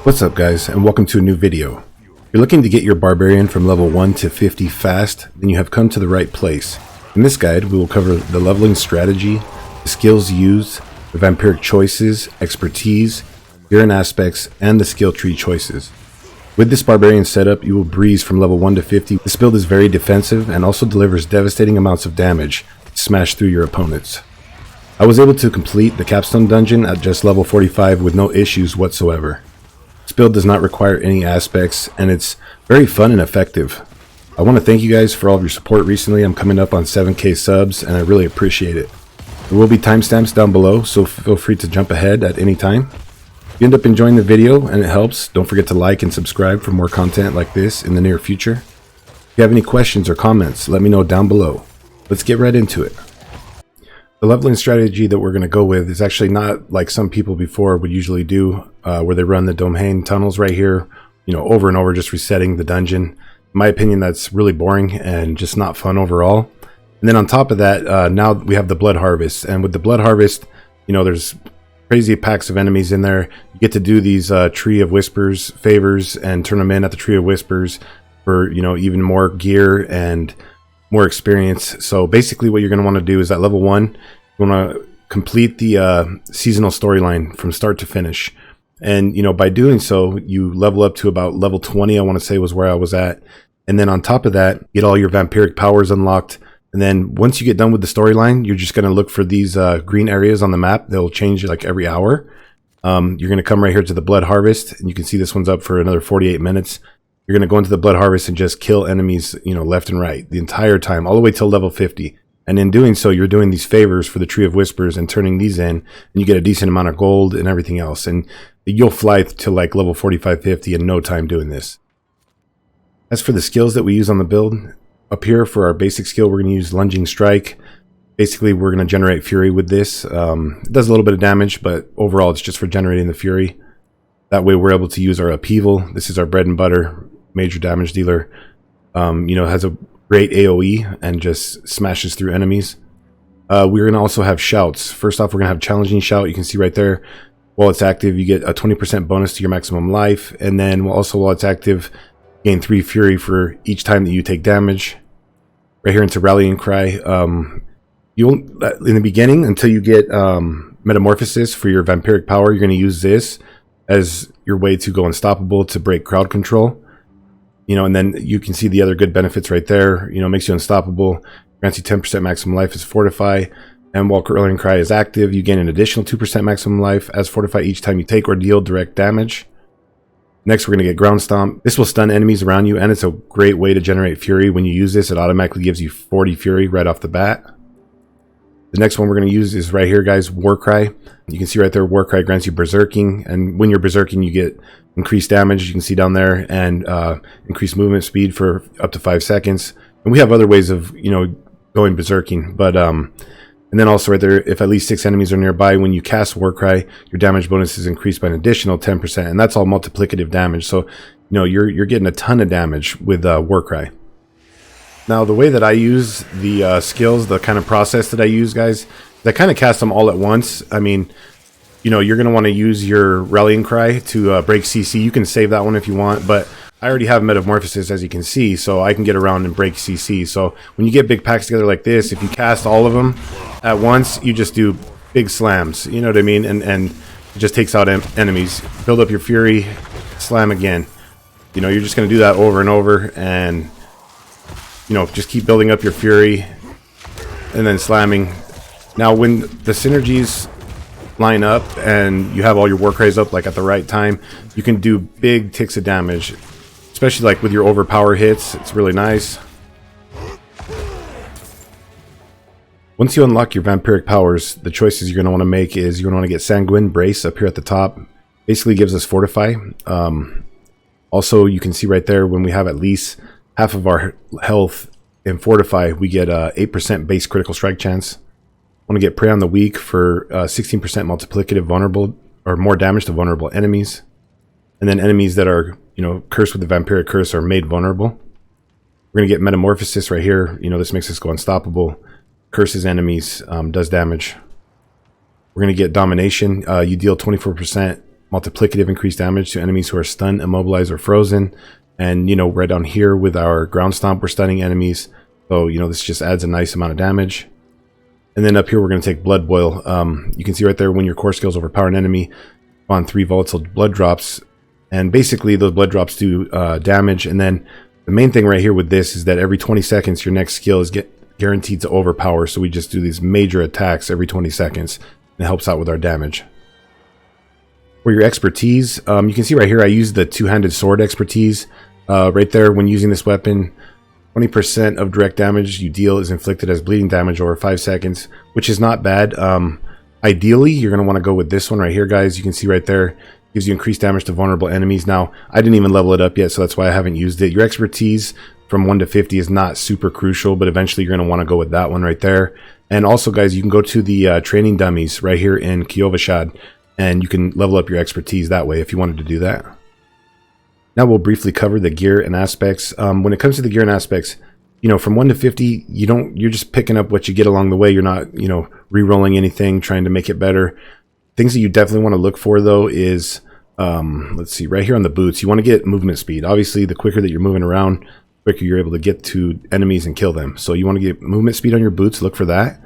What's up guys, and welcome to a new video. If you're looking to get your Barbarian from level 1 to 50 fast, then you have come to the right place. In this guide, we will cover the leveling strategy, the skills used, the vampiric choices, expertise, gear and aspects, and the skill tree choices. With this Barbarian setup, you will breeze from level 1 to 50. This build is very defensive and also delivers devastating amounts of damage to smash through your opponents. I was able to complete the capstone dungeon at just level 45 with no issues whatsoever. This build does not require any aspects, and it's very fun and effective. I want to thank you guys for all of your support recently. I'm coming up on 7K subs, and I really appreciate it. There will be timestamps down below, so feel free to jump ahead at any time. If you end up enjoying the video and it helps, don't forget to like and subscribe for more content like this in the near future. If you have any questions or comments, let me know down below. Let's get right into it. The leveling strategy that we're going to go with is actually not like some people before would usually do, where they run the domain tunnels right here, over and over, just resetting the dungeon. In my opinion, that's really boring and just not fun overall. And then on top of that, now we have the blood harvest, and with the blood harvest, there's crazy packs of enemies in there. You get to do these Tree of Whispers favors and turn them in at the Tree of Whispers for even more gear and more experience. So basically what you're going to want to do is at level 1, you want to complete the seasonal storyline from start to finish. And by doing so, you level up to about level 20, I want to say was where I was at. And then on top of that, get all your Vampiric Powers unlocked. And then once you get done with the storyline, you're just going to look for these green areas on the map. They'll change like every hour. You're going to come right here to the Blood Harvest, and you can see this one's up for another 48 minutes. You're going to go into the Blood Harvest and just kill enemies, left and right the entire time, all the way till level 50. And in doing so, you're doing these favors for the Tree of Whispers and turning these in, and you get a decent amount of gold and everything else. And you'll fly to like level 45, 50 in no time doing this. As for the skills that we use on the build, up here for our basic skill, we're going to use Lunging Strike. Basically, we're going to generate Fury with this. It does a little bit of damage, but overall, it's just for generating the Fury. That way, we're able to use our Upheaval. This is our bread and butter, major damage dealer. Has a great AoE and just smashes through enemies. We're going to also have shouts. First off, we're going to have Challenging Shout. You can see right there, while it's active, you get a 20% bonus to your maximum life. And then also while it's active, gain 3 Fury for each time that you take damage. Right here into Rallying Cry. You'll in the beginning, until you get Metamorphosis for your Vampiric Power, you're going to use this as your way to go unstoppable, to break crowd control. And then you can see the other good benefits right there. Makes you unstoppable, grants you 10% maximum life as Fortify, and while Rallying Cry is active, you gain an additional 2% maximum life as Fortify each time you take or deal direct damage. Next, we're going to get Ground Stomp. This will stun enemies around you, and it's a great way to generate Fury. When you use this, it automatically gives you 40 Fury right off the bat. The next one we're going to use is right here, guys, Warcry. You can see right there, Warcry grants you Berserking, and when you're Berserking, you get increased damage, you can see down there, and increased movement speed for up to 5 seconds. And we have other ways of, going Berserking, but and then also right there, if at least 6 enemies are nearby, when you cast Warcry, your damage bonus is increased by an additional 10%, and that's all multiplicative damage. So, you're getting a ton of damage with Warcry. Now, the way that I use the skills, the kind of process that I use, guys, I kind of cast them all at once. I mean, you're going to want to use your Rallying Cry to break CC. You can save that one if you want, but I already have Metamorphosis, as you can see, so I can get around and break CC. So when you get big packs together like this, if you cast all of them at once, you just do big slams, you know what I mean? And it just takes out enemies. Build up your Fury, slam again. You're just going to do that over and over, and just keep building up your Fury and then slamming. Now when the synergies line up and you have all your Warcries up like at the right time, you can do big ticks of damage, especially like with your overpower hits. It's really nice. Once you unlock your Vampiric Powers, the choices you're going to want to make is you're going to want to get Sanguine Brace up here at the top. Basically gives us Fortify. Also, you can see right there, when we have at least half of our health in Fortify, we get a 8% base critical strike chance. Want to get Prey on the Weak for 16% multiplicative vulnerable, or more damage to vulnerable enemies. And then enemies that are, cursed with the Vampiric Curse are made vulnerable. We're going to get Metamorphosis right here. This makes us go unstoppable. Curses enemies, does damage. We're going to get Domination. You deal 24% multiplicative increased damage to enemies who are stunned, immobilized, or frozen. And, you know, right down here with our ground stomp, we're stunning enemies. So, you know, this just adds a nice amount of damage. And then up here, we're going to take Blood Boil. You can see right there, when your core skills overpower an enemy, on 3 volatile blood drops. And basically, those blood drops do damage. And then the main thing right here with this is that every 20 seconds, your next skill is guaranteed to overpower. So we just do these major attacks every 20 seconds. And it helps out with our damage. For your expertise, you can see right here, I use the two-handed sword expertise. Right there, when using this weapon, 20% of direct damage you deal is inflicted as bleeding damage over 5 seconds, which is not bad. Ideally, you're going to want to go with this one right here, guys. You can see right there, gives you increased damage to vulnerable enemies. Now, I didn't even level it up yet, so that's why I haven't used it. Your expertise from 1 to 50 is not super crucial, but eventually you're going to want to go with that one right there. And also, guys, you can go to the training dummies right here in Kiovashad, and you can level up your expertise that way if you wanted to do that. Now we'll briefly cover the gear and aspects. When it comes to the gear and aspects, you know, from 1 to 50, you're just picking up what you get along the way. You're not, you know, re-rolling anything, trying to make it better. Things that you definitely want to look for, though, is, let's see, right here on the boots, you want to get movement speed. Obviously, the quicker that you're moving around, the quicker you're able to get to enemies and kill them. So you want to get movement speed on your boots, look for that.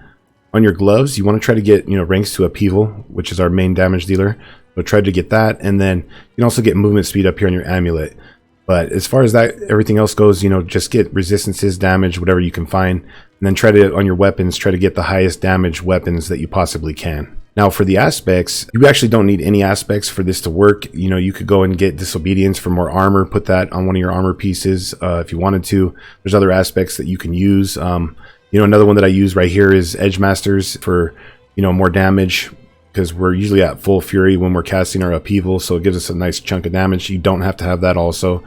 On your gloves, you want to try to get, you know, ranks to Upheaval, which is our main damage dealer. So try to get that, and then you can also get movement speed up here on your amulet. But as far as that, everything else goes, you know, just get resistances, damage, whatever you can find, and then try to, on your weapons, try to get the highest damage weapons that you possibly can. Now for the aspects, you actually don't need any aspects for this to work. You know, you could go and get Disobedience for more armor, put that on one of your armor pieces if you wanted to. There's other aspects that you can use. You know, another one that I use right here is Edge Masters for, you know, more damage, because we're usually at full fury when we're casting our Upheaval, so it gives us a nice chunk of damage. You don't have to have that also.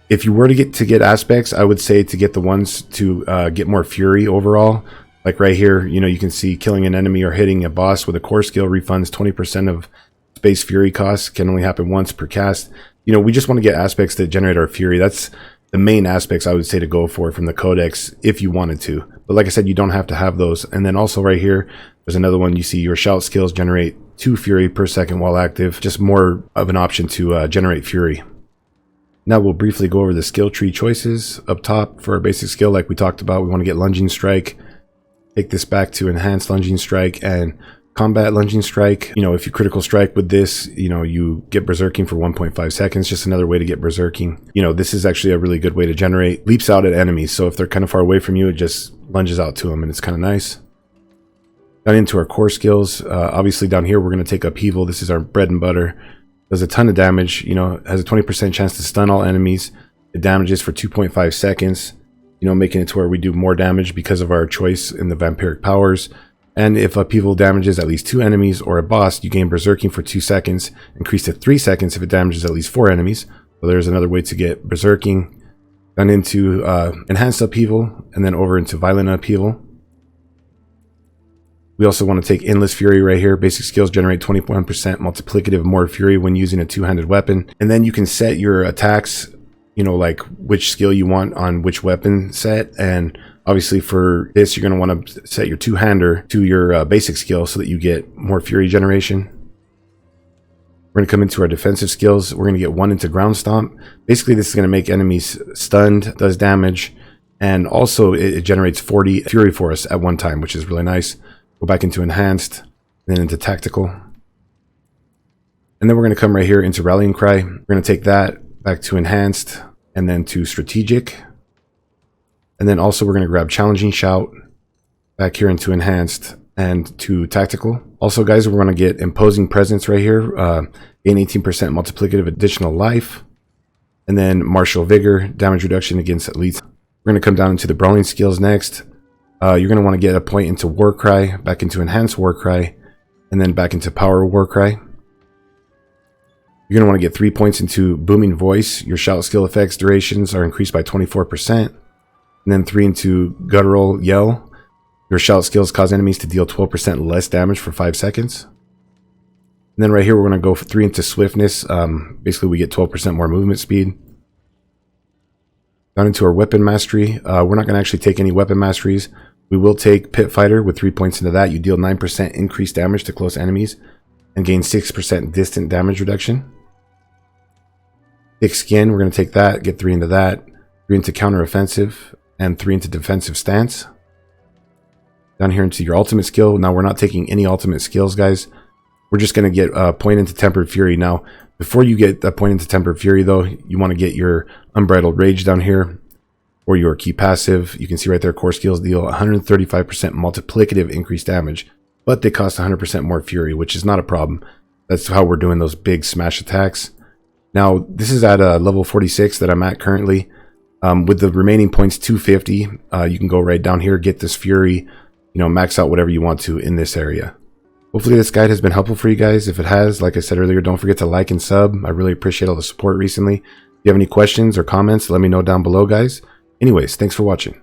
If you were to get aspects, I would say to get the ones to get more fury overall. Like right here, you know, you can see killing an enemy or hitting a boss with a core skill refunds 20% of space fury costs. Can only happen once per cast. You know, we just want to get aspects that generate our fury. That's the main aspects I would say to go for from the codex if you wanted to. But like I said, you don't have to have those. And then also right here, there's another one. You see your shout skills generate 2 fury per second while active. Just more of an option to generate fury. Now we'll briefly go over the skill tree choices. Up top for our basic skill, like we talked about, we want to get Lunging Strike. Take this back to Enhanced Lunging Strike and Combat Lunging Strike. You know, if you critical strike with this, you know, you get Berserking for 1.5 seconds. Just another way to get Berserking. You know, this is actually a really good way to generate leaps out at enemies. So if they're kind of far away from you, it just lunges out to them, and it's kind of nice. Down into our core skills, obviously down here we're going to take Upheaval. This is our bread and butter. Does a ton of damage. You know, has a 20% chance to stun all enemies. It damages for 2.5 seconds. You know, making it to where we do more damage because of our choice in the Vampiric Powers. And if Upheaval damages at least 2 enemies or a boss, you gain Berserking for 2 seconds, increased to 3 seconds if it damages at least 4 enemies. So there's another way to get Berserking. Down into Enhanced Upheaval, and then over into Violent Upheaval. We also want to take Endless Fury right here. Basic skills generate 21% multiplicative more fury when using a two-handed weapon. And then you can set your attacks, you know, like which skill you want on which weapon set. And obviously for this, you're going to want to set your two-hander to your basic skill so that you get more fury generation. We're going to come into our defensive skills. We're going to get 1 into Ground Stomp. Basically, this is going to make enemies stunned, does damage, and also it generates 40 fury for us at one time, which is really nice. Go back into Enhanced, then into Tactical. And then we're going to come right here into Rallying Cry. We're going to take that back to Enhanced, and then to Strategic. And then also we're going to grab Challenging Shout, back here into Enhanced, and to Tactical. Also, guys, we're going to get Imposing Presence right here. Gain 18% multiplicative additional life. And then Martial Vigor, damage reduction against elites. We're going to come down into the Brawling skills next. You're going to want to get a point into Warcry, back into Enhanced Warcry, and then back into Power Warcry. You're going to want to get 3 points into Booming Voice. Your shout skill effects durations are increased by 24%. And then 3 into Guttural Yell. Your shout skills cause enemies to deal 12% less damage for 5 seconds. And then right here, we're going to go for 3 into Swiftness. Basically, we get 12% more movement speed. Down into our Weapon Mastery. We're not going to actually take any Weapon Masteries. We will take Pit Fighter with 3 points into that. You deal 9% increased damage to close enemies. and gain 6% distant damage reduction. Thick Skin, we're going to take that, get 3 into that, 3 into counter offensive, and 3 into defensive stance. Down here into your ultimate skill. Now we're not taking any ultimate skills, guys. We're just going to get a point into Tempered Fury. Now, before you get that point into Tempered Fury, though, you want to get your Unbridled Rage down here, or your key passive. You can see right there, core skills deal 135% multiplicative increased damage, but they cost 100% more fury, which is not a problem. That's how we're doing those big smash attacks. Now, this is at level 46 that I'm at currently. With the remaining points, 250, you can go right down here, get this fury, you know, max out whatever you want to in this area. Hopefully this guide has been helpful for you guys. If it has, like I said earlier, don't forget to like and sub. I really appreciate all the support recently. If you have any questions or comments, let me know down below, guys. Anyways, thanks for watching.